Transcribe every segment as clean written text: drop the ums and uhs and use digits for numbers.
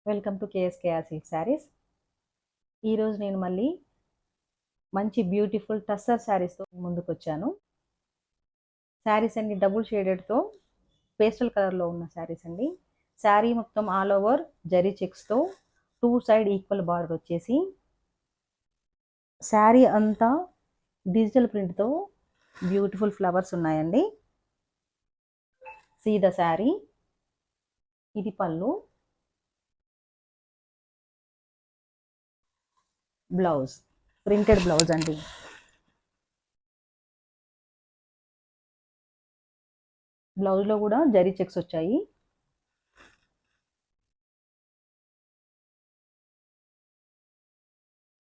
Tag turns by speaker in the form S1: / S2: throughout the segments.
S1: Welcome to KSKR silk saris. ఈరోజు నేను మళ్ళీ మంచి బ్యూటిఫుల్ టస్సర్ శారీస్తో ముందుకు వచ్చాను. శారీస్ అన్ని డబుల్ షేడెడ్తో పేస్టల్ కలర్లో ఉన్న శారీస్ అండి. శారీ మొత్తం ఆల్ ఓవర్ జరీ చెక్స్తో 2 సైడ్ ఈక్వల్ బార్డర్ వచ్చేసి శారీ అంతా డిజిటల్ ప్రింట్తో బ్యూటిఫుల్ ఫ్లవర్స్ ఉన్నాయండి. See the sari. ఇది పళ్ళు, బ్లౌజ్ ప్రింటెడ్ బ్లౌజ్ అండి. బ్లౌజ్లో కూడా జరీ చెక్స్ వచ్చాయి.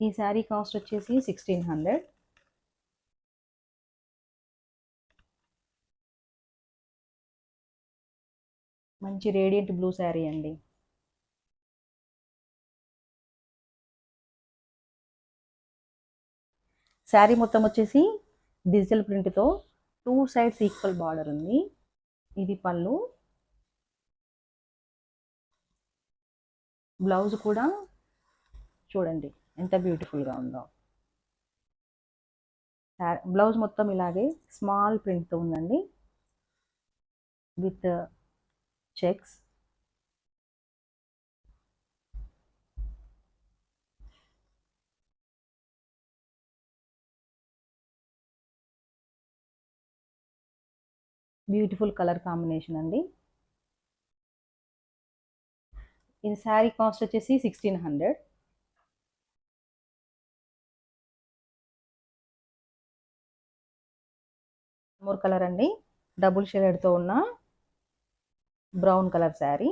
S1: ఈ శారీ కాస్ట్ వచ్చేసి 1600. మంచి రేడియంట్ బ్లూ శారీ అండి. శారీ మొత్తం వచ్చేసి డిజిటల్ ప్రింట్తో 2 సైడ్స్ ఈక్వల్ బార్డర్ ఉంది. ఇది పళ్ళు, బ్లౌజ్ కూడా చూడండి ఎంత బ్యూటిఫుల్గా ఉందో. బ్లౌజ్ మొత్తం ఇలాగే స్మాల్ ప్రింట్తో ఉందండి with checks. Beautiful colour combination అండి. ఇది శారీ కాస్ట్ వచ్చేసి 1600. మోర్ కలర్ అండి, డబుల్ షేడెడ్తో ఉన్న బ్రౌన్ కలర్ శారీ.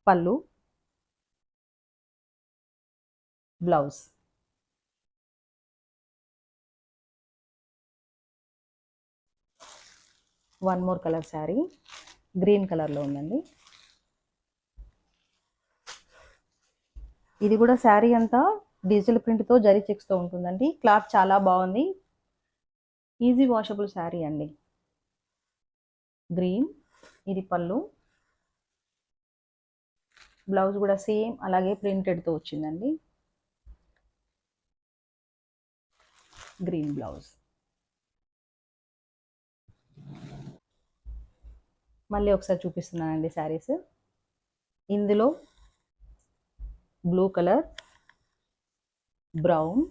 S1: పళ్ళు, blouse. One more colour sari green కలర్లో ఉందండి. ఇది కూడా శారీ అంతా డిజిటల్ ప్రింట్తో జరీ చెక్స్తో ఉంటుందండి. క్లాత్ చాలా బాగుంది. ఈజీ వాషబుల్ శారీ అండి. గ్రీన్. ఇది పళ్ళు, బ్లౌజ్ కూడా సేమ్ అలాగే ప్రింటెడ్తో వచ్చిందండి. Green blouse. మళ్ళీ ఒకసారి చూపిస్తున్నానండి శారీస్. ఇందులో blue colour, brown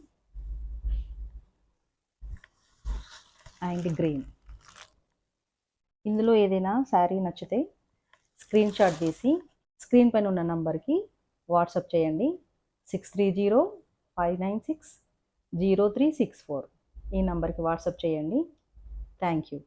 S1: and green. ఇందులో ఏదైనా శారీ నచ్చితే స్క్రీన్ షాట్ తీసి స్క్రీన్ పైన ఉన్న నంబర్కి వాట్సాప్ చేయండి. 6305960364 ఈ నంబర్కి వాట్సాప్ చేయండి. Thank you.